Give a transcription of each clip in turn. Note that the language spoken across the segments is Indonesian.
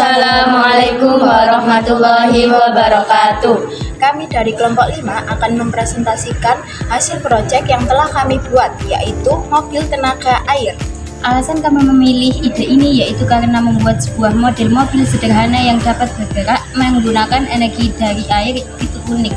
Assalamualaikum warahmatullahi wabarakatuh. Kami dari kelompok 5 akan mempresentasikan hasil proyek yang telah kami buat, yaitu mobil tenaga air. Alasan kami memilih ide ini yaitu karena membuat sebuah model mobil sederhana yang dapat bergerak menggunakan energi dari air itu unik.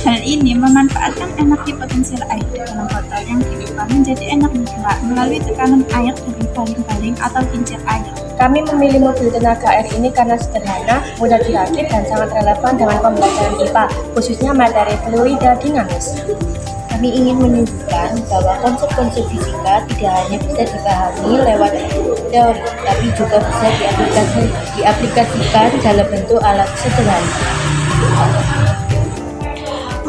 Hal ini memanfaatkan energi potensial air dalam botol yang diubah menjadi energi gerak melalui tekanan air dari baling-baling atau kincir air. Kami memilih mobil tenaga air ini karena sederhana, mudah dirakit, dan sangat relevan dengan pembelajaran IPA, khususnya materi fluida dinamis. Kami ingin menunjukkan bahwa konsep-konsep fisika tidak hanya bisa dipahami lewat teori, tapi juga bisa diaplikasikan dalam bentuk alat sederhana.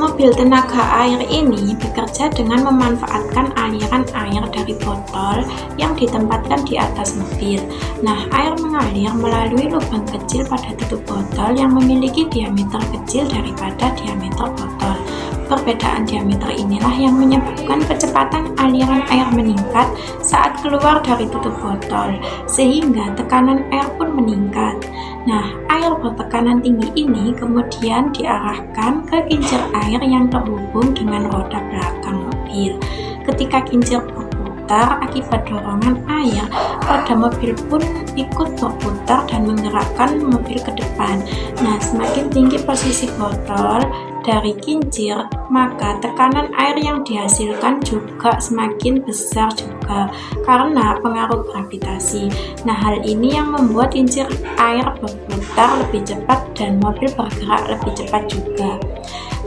Mobil tenaga air ini bekerja dengan memanfaatkan aliran air dari botol yang ditempatkan di atas mobil. Nah, air mengalir melalui lubang kecil pada tutup botol yang memiliki diameter kecil daripada diameter botol. Perbedaan diameter inilah yang menyebabkan kecepatan aliran air meningkat saat keluar dari tutup botol, sehingga tekanan air pun meningkat. Nah, air bertekanan tinggi ini kemudian diarahkan ke kincir air yang terhubung dengan roda belakang mobil. Ketika kincir berputar akibat dorongan air, roda mobil pun ikut berputar dan menggerakkan mobil ke depan. Nah, semakin tinggi posisi botol dari kincir, maka tekanan air yang dihasilkan juga semakin besar juga karena pengaruh gravitasi. Nah, hal ini yang membuat kincir air berputar lebih cepat dan mobil bergerak lebih cepat juga.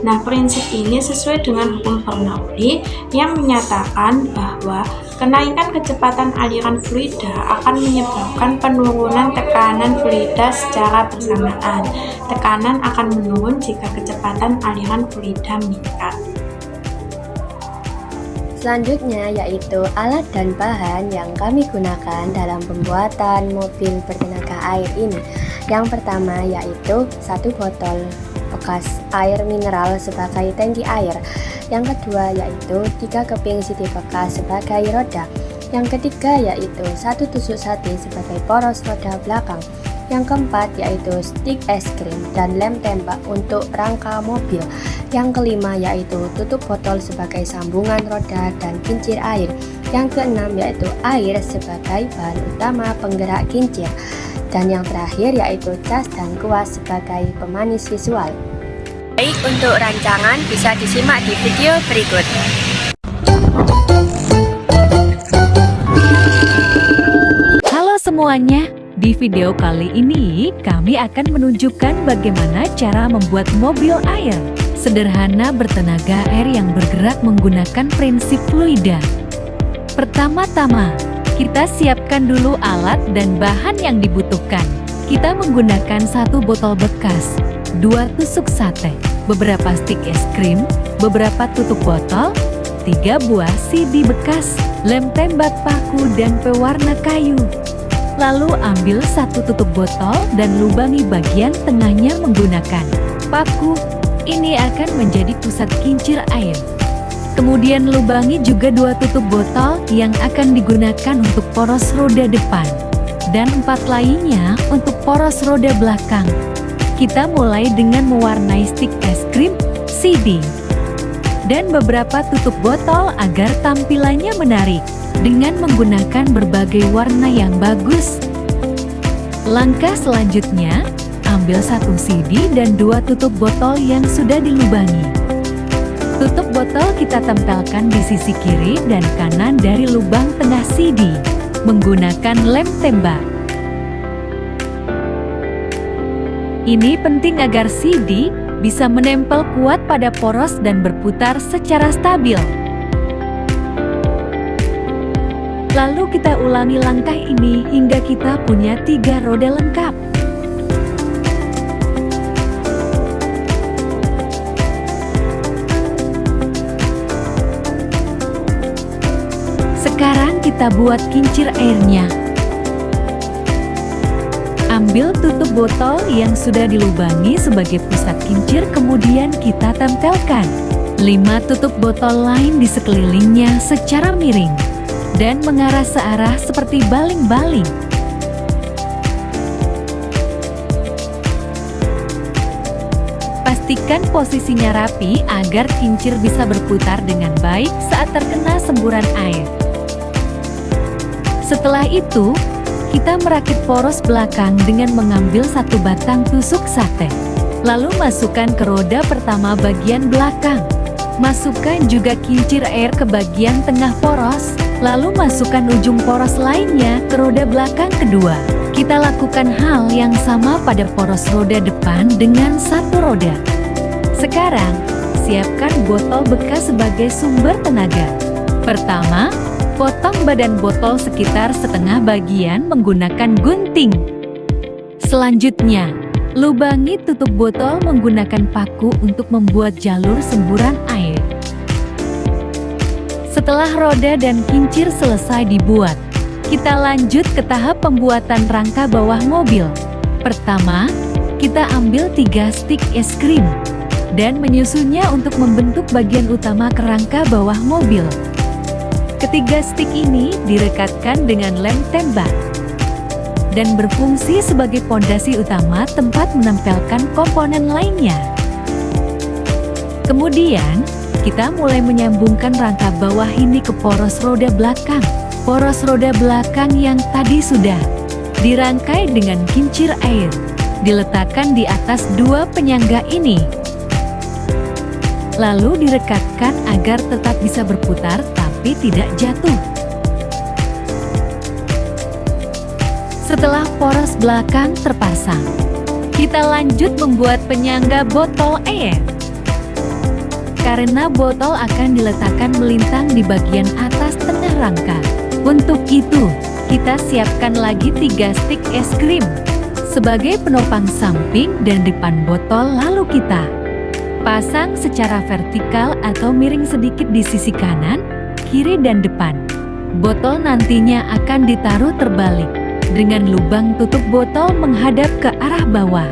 Nah, prinsip ini sesuai dengan hukum Bernoulli yang menyatakan bahwa kenaikan kecepatan aliran fluida akan menyebabkan penurunan tekanan fluida secara bersamaan. Tekanan akan menurun jika kecepatan aliran fluida meningkat. Selanjutnya yaitu alat dan bahan yang kami gunakan dalam pembuatan mobil bertenaga air ini. Yang pertama yaitu 1 botol bekas air mineral sebagai tangki air. Yang kedua yaitu 3 keping CD bekas sebagai roda. Yang ketiga yaitu 1 tusuk sate sebagai poros roda belakang. Yang keempat yaitu stik es krim dan lem tembak untuk rangka mobil. Yang kelima yaitu tutup botol sebagai sambungan roda dan kincir air. Yang keenam yaitu air sebagai bahan utama penggerak kincir. Dan yang terakhir yaitu cas dan kuas sebagai pemanis visual. Baik, untuk rancangan bisa disimak di video berikut. Halo semuanya, di video kali ini kami akan menunjukkan bagaimana cara membuat mobil air sederhana bertenaga air yang bergerak menggunakan prinsip fluida. Pertama-tama, kita siapkan dulu alat dan bahan yang dibutuhkan. Kita menggunakan 1 botol bekas, 2 tusuk sate, beberapa stik es krim, beberapa tutup botol, 3 buah CD bekas, lem tembak paku dan pewarna kayu. Lalu ambil 1 tutup botol dan lubangi bagian tengahnya menggunakan paku. Ini akan menjadi pusat kincir air. Kemudian lubangi juga 2 tutup botol yang akan digunakan untuk poros roda depan dan 4 lainnya untuk poros roda belakang. Kita mulai dengan mewarnai stik es krim, CD, dan beberapa tutup botol agar tampilannya menarik dengan menggunakan berbagai warna yang bagus. Langkah selanjutnya, ambil 1 CD dan 2 tutup botol yang sudah dilubangi. Tutup botol kita tempelkan di sisi kiri dan kanan dari lubang tengah CD menggunakan lem tembak. Ini penting agar CD bisa menempel kuat pada poros dan berputar secara stabil. Lalu kita ulangi langkah ini hingga kita punya 3 roda lengkap. Sekarang kita buat kincir airnya. Ambil tutup botol yang sudah dilubangi sebagai pusat kincir, kemudian kita tempelkan 5 tutup botol lain di sekelilingnya secara miring dan mengarah searah seperti baling-baling. Pastikan posisinya rapi agar kincir bisa berputar dengan baik saat terkena semburan air. Setelah itu, kita merakit poros belakang dengan mengambil satu batang tusuk sate. Lalu masukkan ke roda pertama bagian belakang. Masukkan juga kincir air ke bagian tengah poros, lalu masukkan ujung poros lainnya ke roda belakang kedua. Kita lakukan hal yang sama pada poros roda depan dengan satu roda. Sekarang, siapkan botol bekas sebagai sumber tenaga. Pertama, potong badan botol sekitar setengah bagian menggunakan gunting. Selanjutnya, lubangi tutup botol menggunakan paku untuk membuat jalur semburan air. Setelah roda dan kincir selesai dibuat, kita lanjut ke tahap pembuatan rangka bawah mobil. Pertama, kita ambil 3 stik es krim dan menyusunnya untuk membentuk bagian utama kerangka bawah mobil. Ketiga stik ini direkatkan dengan lem tembak dan berfungsi sebagai pondasi utama tempat menempelkan komponen lainnya. Kemudian, kita mulai menyambungkan rangka bawah ini ke poros roda belakang. Poros roda belakang yang tadi sudah dirangkai dengan kincir air, diletakkan di atas 2 penyangga ini. Lalu direkatkan agar tetap bisa berputar tapi tidak jatuh. Setelah poros belakang terpasang, kita lanjut membuat penyangga botol air. Karena botol akan diletakkan melintang di bagian atas tengah rangka. Untuk itu, kita siapkan lagi 3 stik es krim sebagai penopang samping dan depan botol, lalu kita pasang secara vertikal atau miring sedikit di sisi kanan, kiri dan depan. Botol nantinya akan ditaruh terbalik dengan lubang tutup botol menghadap ke arah bawah.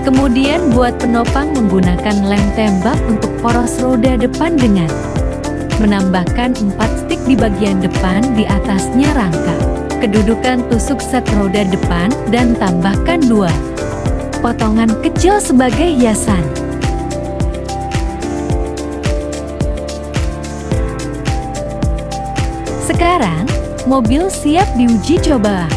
Kemudian buat penopang menggunakan lem tembak untuk poros roda depan dengan menambahkan 4 stik di bagian depan di atasnya rangka. Kedudukan tusuk set roda depan dan tambahkan 2 potongan kecil sebagai hiasan. Sekarang, mobil siap diuji coba.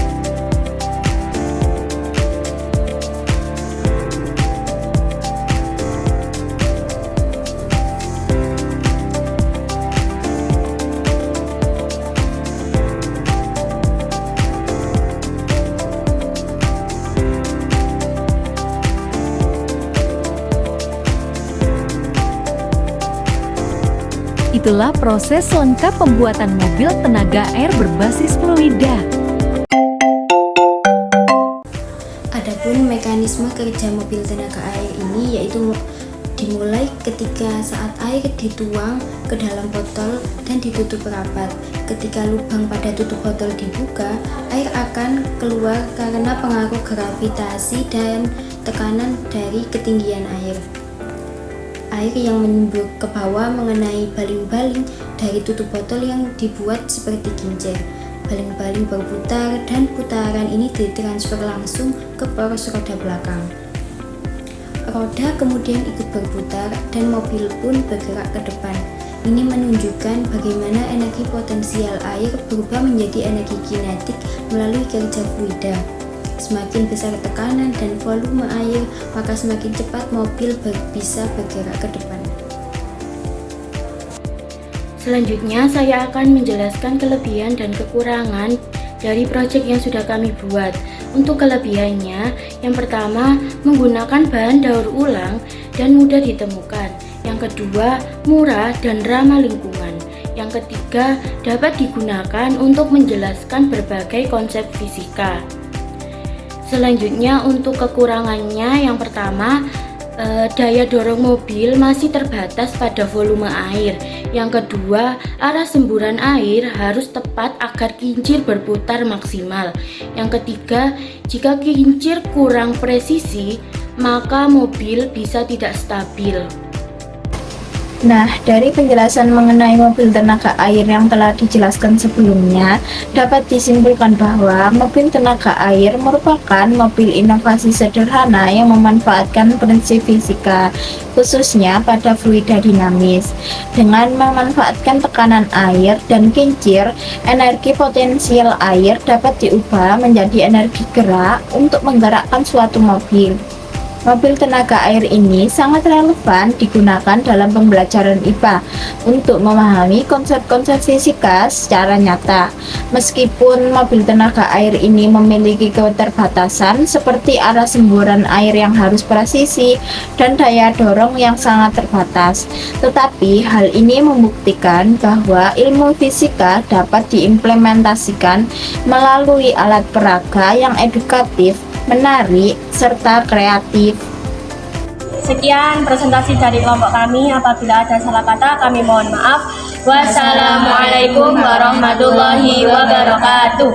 Itulah proses lengkap pembuatan mobil tenaga air berbasis fluida. Adapun mekanisme kerja mobil tenaga air ini yaitu dimulai ketika saat air dituang ke dalam botol dan ditutup rapat. Ketika lubang pada tutup botol dibuka, air akan keluar karena pengaruh gravitasi dan tekanan dari ketinggian air. Air yang menyembur ke bawah mengenai baling-baling dari tutup botol yang dibuat seperti kincir. Baling-baling berputar dan putaran ini ditransfer langsung ke poros roda belakang. Roda kemudian ikut berputar dan mobil pun bergerak ke depan. Ini menunjukkan bagaimana energi potensial air berubah menjadi energi kinetik melalui kerja fluida. Semakin besar tekanan dan volume air, maka semakin cepat mobil bisa bergerak ke depan. Selanjutnya, saya akan menjelaskan kelebihan dan kekurangan dari proyek yang sudah kami buat. Untuk kelebihannya, yang pertama, menggunakan bahan daur ulang dan mudah ditemukan. Yang kedua, murah dan ramah lingkungan. Yang ketiga, dapat digunakan untuk menjelaskan berbagai konsep fisika. Selanjutnya, untuk kekurangannya, yang pertama, daya dorong mobil masih terbatas pada volume air. Yang kedua, arah semburan air harus tepat agar kincir berputar maksimal. Yang ketiga, jika kincir kurang presisi, maka mobil bisa tidak stabil. Nah, dari penjelasan mengenai mobil tenaga air yang telah dijelaskan sebelumnya, dapat disimpulkan bahwa mobil tenaga air merupakan mobil inovasi sederhana yang memanfaatkan prinsip fisika, khususnya pada fluida dinamis. Dengan memanfaatkan tekanan air dan kincir, energi potensial air dapat diubah menjadi energi gerak untuk menggerakkan suatu mobil. Mobil tenaga air ini sangat relevan digunakan dalam pembelajaran IPA untuk memahami konsep-konsep fisika secara nyata. Meskipun mobil tenaga air ini memiliki keterbatasan seperti arah semburan air yang harus presisi dan daya dorong yang sangat terbatas, tetapi hal ini membuktikan bahwa ilmu fisika dapat diimplementasikan melalui alat peraga yang edukatif, menarik, serta kreatif. Sekian presentasi dari kelompok kami. Apabila ada salah kata, kami mohon maaf. Wassalamualaikum warahmatullahi wabarakatuh.